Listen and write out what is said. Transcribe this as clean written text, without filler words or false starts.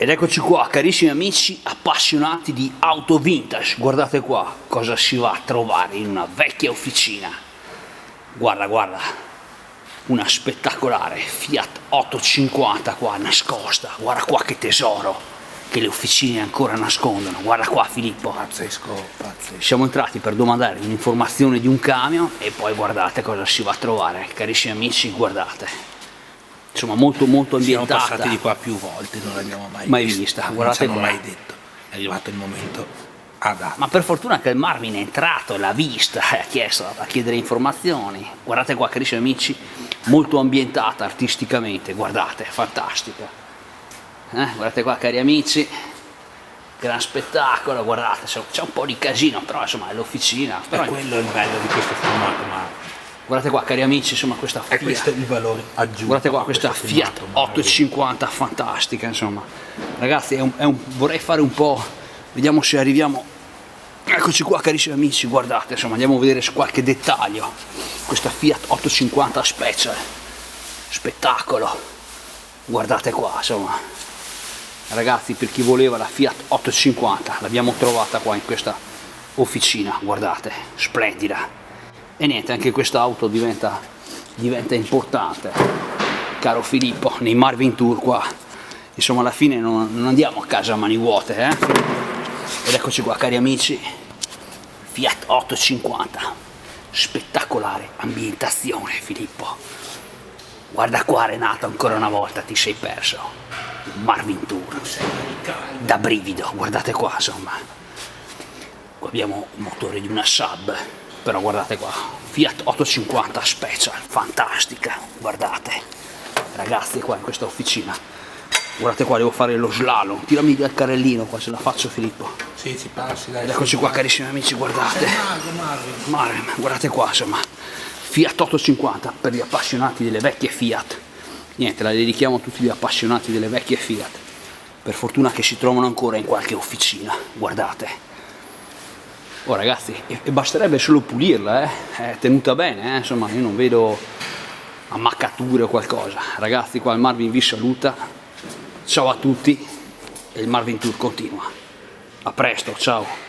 Ed eccoci qua, carissimi amici appassionati di auto vintage, guardate qua cosa si va a trovare in una vecchia officina. Guarda, guarda, una spettacolare Fiat 850 qua nascosta, guarda qua che tesoro che le officine ancora nascondono. Guarda qua Filippo, Pazzesco, pazzesco. siamo entrati per domandare un'informazione di un camion e poi guardate cosa si va a trovare, carissimi amici, guardate. Insomma, molto ambientata. Siamo passati di qua più volte, non l'abbiamo mai vista. Guardate non ci qua. hanno mai detto. È arrivato il momento adatto. Ma per fortuna che il Marvin è entrato e l'ha vista e ha chiesto a chiedere informazioni. Guardate qua, carissimi amici, molto ambientata artisticamente, guardate, fantastica. Guardate qua, cari amici, gran spettacolo, guardate, c'è un po' di casino, però insomma è l'officina. E quello è il bello di questo filmato, ma Guardate qua, cari amici, insomma questa è questo il valore aggiunto. Guardate qua questa questo Fiat filmato, 850 fantastica, insomma. Ragazzi, vorrei fare un po', vediamo se arriviamo. Eccoci qua, carissimi amici, guardate, insomma, andiamo a vedere qualche dettaglio. Questa Fiat 850 Special, spettacolo. Guardate qua, insomma. Ragazzi, per chi voleva la Fiat 850, l'abbiamo trovata qua in questa officina, guardate, splendida. E niente, anche questa auto diventa importante, caro Filippo, nei Marvin Tour qua. Insomma, alla fine non andiamo a casa a mani vuote, Ed eccoci qua, cari amici, Fiat 850, spettacolare ambientazione, Filippo. Guarda qua, Renato, ancora una volta ti sei perso. Marvin Tour, da brivido, guardate qua, insomma. Qua abbiamo il motore di una Saab. Però guardate qua, Fiat 850 Special, fantastica, guardate, ragazzi qua in questa officina, guardate qua, devo fare lo slalom, tirami via il carrellino qua, se la faccio Filippo. Sì, si passi, dai. Ed eccoci qua, carissimi amici, guardate, Marvin. guardate qua, insomma, Fiat 850 per gli appassionati delle vecchie Fiat, niente, la dedichiamo a tutti gli appassionati delle vecchie Fiat, per fortuna che si trovano ancora in qualche officina, guardate. Oh ragazzi, e basterebbe solo pulirla, è tenuta bene, insomma io non vedo ammaccature o qualcosa. Ragazzi, qua il Marvin vi saluta, ciao a tutti e il Marvin Tour continua. A presto, ciao!